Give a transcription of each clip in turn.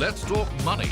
Let's talk money.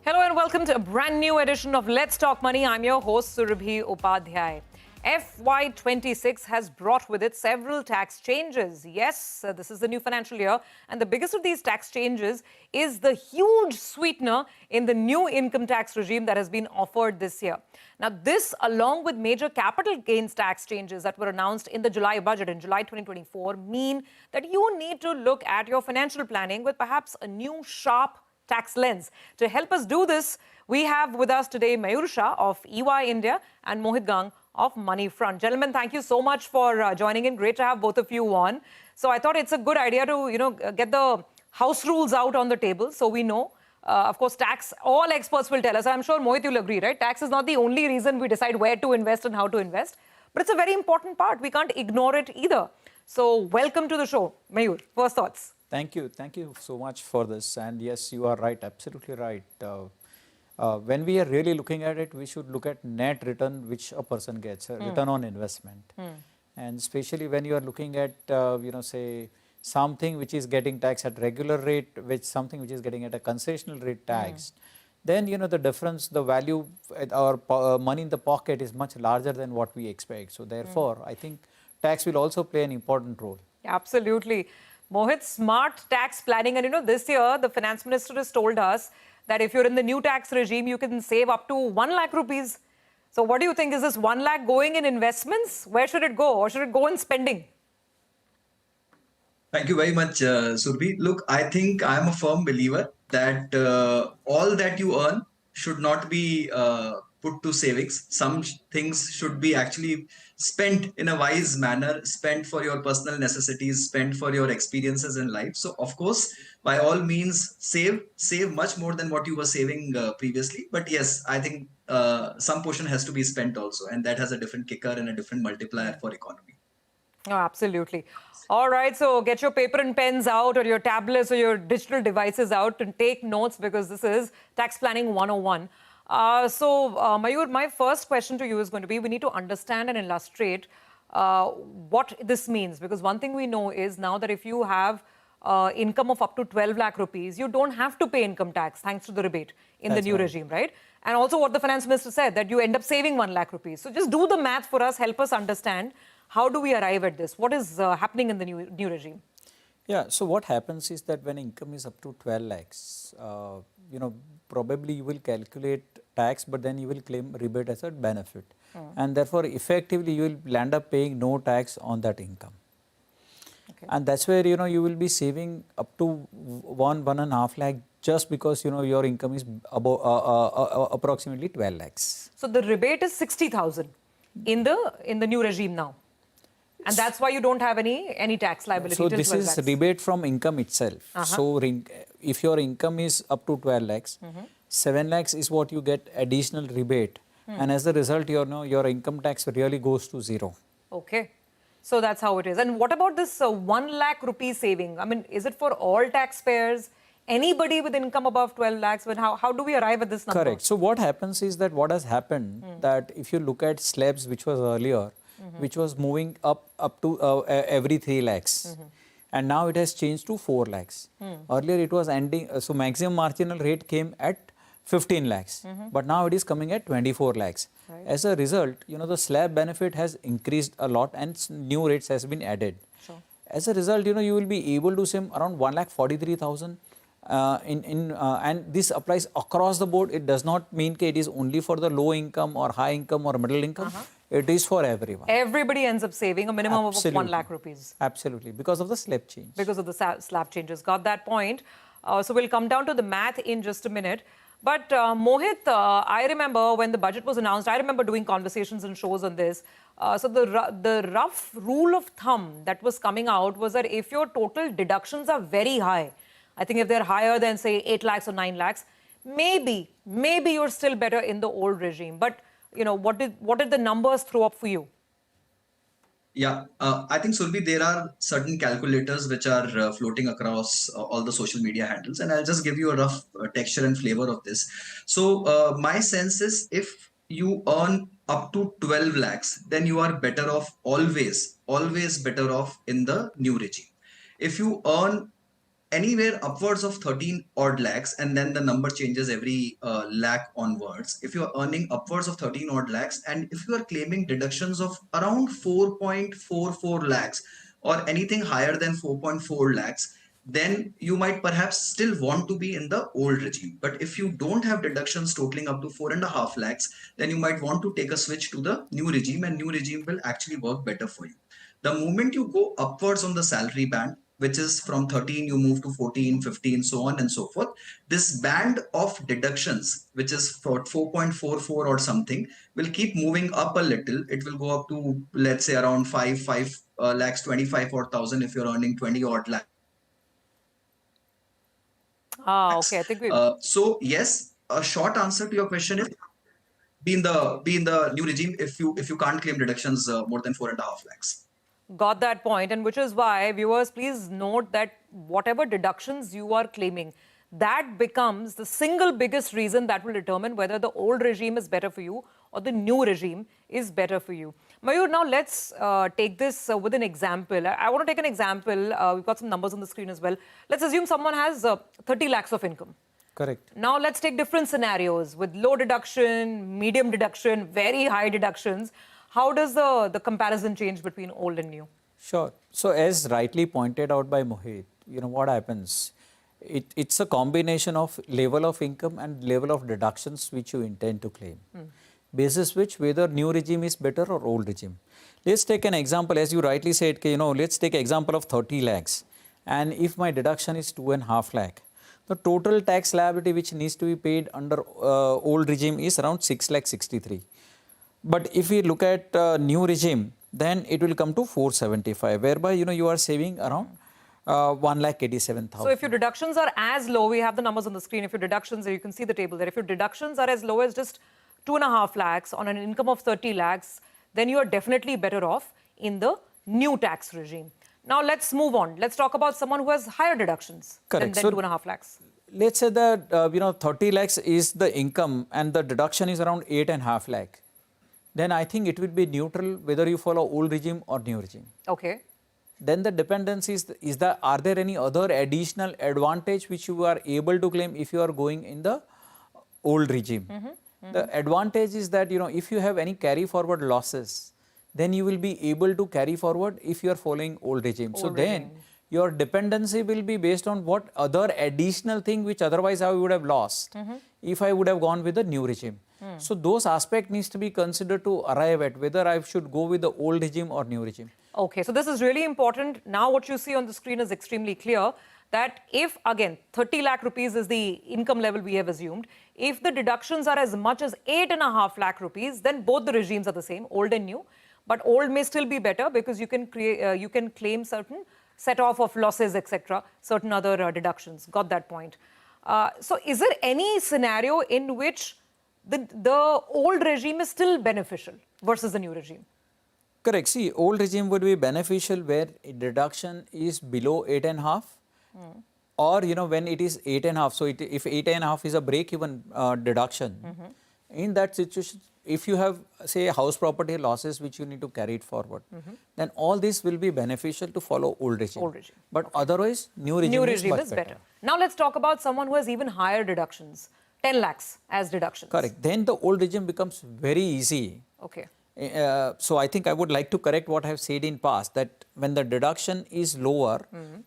Hello and welcome to a brand new edition of Let's Talk Money. I'm your host Surabhi Upadhyay. FY26 has brought with it several tax changes. Yes, this is the new financial year, and the biggest of these tax changes is the huge sweetener in the new income tax regime that has been offered this year. Now, this, along with major capital gains tax changes that were announced in the July budget in July 2024, mean that you need to look at your financial planning with perhaps a new sharp tax lens. To help us do this, we have with us today Mayur Shah of EY India and Mohit of Moneyfront. Gentlemen, thank you so much for joining in. Great to have both of you on. So I thought it's a good idea to, get the house rules out on the table so we know. Of course, tax, all experts will tell us. I'm sure, Mohit, you'll agree, right? Tax is not the only reason we decide where to invest and how to invest. But it's a very important part. We can't ignore it either. So welcome to the show. Mayur, first thoughts. Thank you. Thank you so much for this. And yes, you are right. Absolutely right. When we are really looking at it, we should look at net return which a person gets, return on investment. And especially when you are looking at, say, something which is getting taxed at regular rate, something which is getting at a concessional rate taxed, then, the difference, the value or money in the pocket is much larger than what we expect. So therefore, I think tax will also play an important role. Absolutely. Mohit, smart tax planning. And this year, the finance minister has told us that if you're in the new tax regime, you can save up to 1 lakh rupees. So what do you think? Is this 1 lakh going in investments? Where should it go? Or should it go in spending? Thank you very much, Surbhi. Look, I think I'm a firm believer that all that you earn should not be put to savings. Some things should be actually spent in a wise manner, spent for your personal necessities, spent for your experiences in life. So, of course, by all means, save much more than what you were saving previously. But yes, I think some portion has to be spent also, and that has a different kicker and a different multiplier for economy. Oh, absolutely. All right, so get your paper and pens out, or your tablets or your digital devices out, and take notes, because this is Tax Planning 101. Mayur, my first question to you is going to be, we need to understand and illustrate what this means. Because one thing we know is now that if you have income of up to 12 lakh rupees, you don't have to pay income tax thanks to the rebate in the new regime, right? And also what the finance minister said, that you end up saving 1 lakh rupees. So just do the math for us, help us understand, how do we arrive at this? What is happening in the new regime? Yeah, so what happens is that when income is up to 12 lakhs, probably you will calculate tax, but then you will claim rebate as a benefit. And therefore, effectively, you will land up paying no tax on that income. Okay. And that's where, you will be saving up to 1.5 lakh just because, your income is above approximately 12 lakhs. So the rebate is 60,000 in the new regime now. And that's why you don't have any tax liability. So this is rebate from income itself. So if your income is up to 12 lakhs, 7 lakhs is what you get additional rebate. And as a result, your income tax really goes to zero. Okay. So that's how it is. And what about this 1 lakh rupee saving? I mean, is it for all taxpayers? Anybody with income above 12 lakhs? But how do we arrive at this number? Correct. So what happens is that what has happened, that if you look at slabs, which was earlier, which was moving up to every 3 lakhs. And now it has changed to 4 lakhs. Earlier it was ending, so maximum marginal rate came at 15 lakhs. But now it is coming at 24 lakhs. Right. As a result, the slab benefit has increased a lot and new rates has been added. Sure. As a result, you will be able to save around 1,43,000. And this applies across the board. It does not mean that it is only for the low income or high income or middle income. It is for everyone. Everybody ends up saving a minimum of 1 lakh rupees. Absolutely, because of the slab change. Because of the slab changes. Got that point. So we'll come down to the math in just a minute. But Mohit, I remember when the budget was announced, I remember doing conversations and shows on this. So the rough rule of thumb that was coming out was that if your total deductions are very high, I think if they're higher than, say, 8 lakhs or 9 lakhs, maybe you're still better in the old regime. But, what did the numbers throw up for you? Yeah, I think, Surbhi, there are certain calculators which are floating across all the social media handles, and I'll just give you a rough texture and flavor of this. So my sense is, if you earn up to 12 lakhs, then you are better off, always better off in the new regime. if you earn anywhere upwards of 13 odd lakhs, and then the number changes every lakh onwards. If you are earning upwards of 13 odd lakhs, and if you are claiming deductions of around 4.44 lakhs or anything higher than 4.4 lakhs, then you might perhaps still want to be in the old regime. But if you don't have deductions totaling up to 4.5 lakhs, then you might want to take a switch to the new regime, and new regime will actually work better for you. The moment you go upwards on the salary band, which is from 13, you move to 14, 15, so on and so forth. This band of deductions, which is for 4.44 or something, will keep moving up a little. It will go up to, let's say, around 5 lakhs, 25 or 1,000 if you're earning 20 odd lakhs. Okay. I think we. So yes, a short answer to your question is be in the new regime if you can't claim deductions more than 4.5 lakhs. Got that point, and which is why, viewers, please note that whatever deductions you are claiming, that becomes the single biggest reason that will determine whether the old regime is better for you or the new regime is better for you. Mayur, now let's take this with an example. I want to take an example. We've got some numbers on the screen as well. Let's assume someone has 30 lakhs of income. Correct. Now let's take different scenarios with low deduction, medium deduction, very high deductions. How does the comparison change between old and new? Sure. So as rightly pointed out by Mohit, what happens? It's a combination of level of income and level of deductions which you intend to claim. Basis which whether new regime is better or old regime. Let's take an example, as you rightly said, let's take an example of 30 lakhs. And if my deduction is 2.5 lakh, the total tax liability which needs to be paid under old regime is around 6 lakh 63. But if we look at new regime, then it will come to 475, whereby you are saving around 1,87,000. So if your deductions are as low, we have the numbers on the screen. If your deductions, you can see the table there. If your deductions are as low as just 2.5 lakhs on an income of 30 lakhs, then you are definitely better off in the new tax regime. Now let's move on. Let's talk about someone who has higher deductions than 2.5 lakhs. Let's say that 30 lakhs is the income and the deduction is around 8.5 lakh. Then I think it will be neutral whether you follow old regime or new regime. Okay. Then the dependency is that are there any other additional advantage which you are able to claim if you are going in the old regime? The advantage is that if you have any carry forward losses, then you will be able to carry forward if you are following old regime. Then your dependency will be based on what other additional thing which otherwise I would have lost if I would have gone with the new regime. So those aspects needs to be considered to arrive at whether I should go with the old regime or new regime. Okay, so this is really important. Now what you see on the screen is extremely clear that if, again, 30 lakh rupees is the income level we have assumed, if the deductions are as much as 8.5 lakh rupees, then both the regimes are the same, old and new. But old may still be better because you can claim certain set off of losses, etc., certain other deductions. Got that point. So is there any scenario in which the old regime is still beneficial versus the new regime? Correct. See, old regime would be beneficial where deduction is below 8.5 or, when it is 8.5. So if 8.5 is a break-even deduction, in that situation, if you have, say, house property losses which you need to carry it forward, then all this will be beneficial to follow old regime. But otherwise, new regime is much better. Now let's talk about someone who has even higher deductions, 10 lakhs as deductions. Correct. Then the old regime becomes very easy. Okay. So I think I would like to correct what I have said in past, that when the deduction is lower,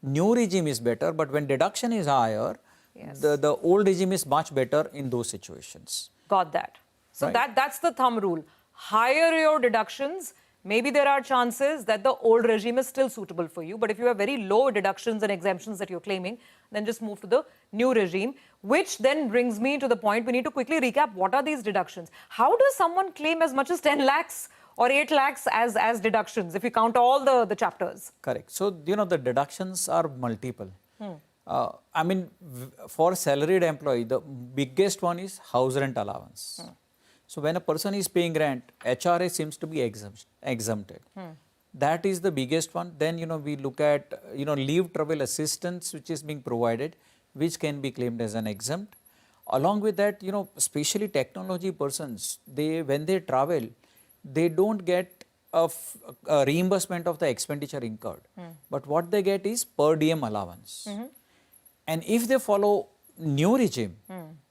new regime is better, but when deduction is higher, the old regime is much better in those situations. Got that. So that's the thumb rule. Higher your deductions, maybe there are chances that the old regime is still suitable for you. But if you have very low deductions and exemptions that you're claiming, then just move to the new regime, which then brings me to the point we need to quickly recap what are these deductions. How does someone claim as much as 10 lakhs or 8 lakhs as deductions if you count all the chapters? Correct. So, the deductions are multiple. I mean, for salaried employee, the biggest one is house rent allowance. So when a person is paying rent, HRA seems to be exempted. That is the biggest one. Then, we look at, leave travel assistance which is being provided, which can be claimed as an exempt. Along with that, especially technology persons, when they travel, they don't get a reimbursement of the expenditure incurred. But what they get is per diem allowance. And if they follow new regime,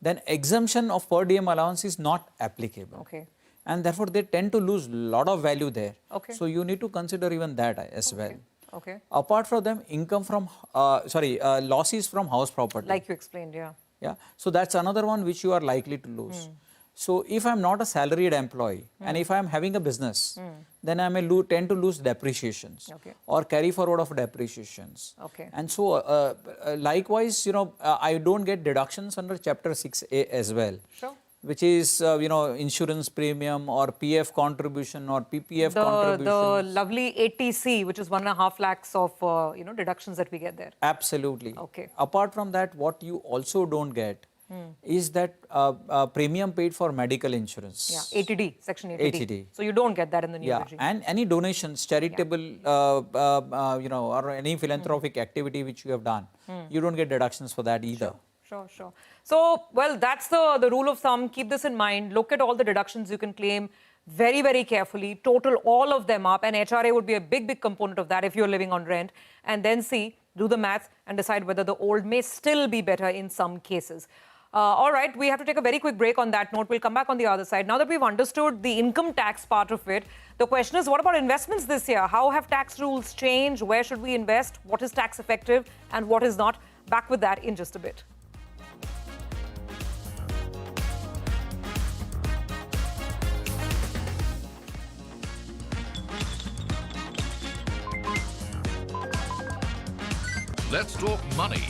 then exemption of per diem allowance is not applicable. Okay. And therefore, they tend to lose a lot of value there. Okay. So you need to consider even that as well. Okay. Apart from them, income from, losses from house property. Like you explained, yeah. Yeah. So that's another one which you are likely to lose. So if I'm not a salaried employee and if I'm having a business, then I may tend to lose depreciations or carry forward of depreciations. Okay. And so likewise, I don't get deductions under Chapter 6A as well. Sure. Which is, insurance premium or PF contribution or PPF contribution. The lovely 80C, which is 1.5 lakhs of, deductions that we get there. Absolutely. Okay. Apart from that, what you also don't get is that premium paid for medical insurance. Yeah, ATD, Section 80D. So you don't get that in the new regime. And any donations, charitable, or any philanthropic activity which you have done, you don't get deductions for that either. Sure. So, well, that's the rule of thumb. Keep this in mind. Look at all the deductions you can claim very, very carefully. Total all of them up. And HRA would be a big component of that if you're living on rent. And then do the math and decide whether the old may still be better in some cases. All right, we have to take a very quick break on that note. We'll come back on the other side. Now that we've understood the income tax part of it, the question is, what about investments this year? How have tax rules changed? Where should we invest? What is tax effective and what is not? Back with that in just a bit. Let's talk money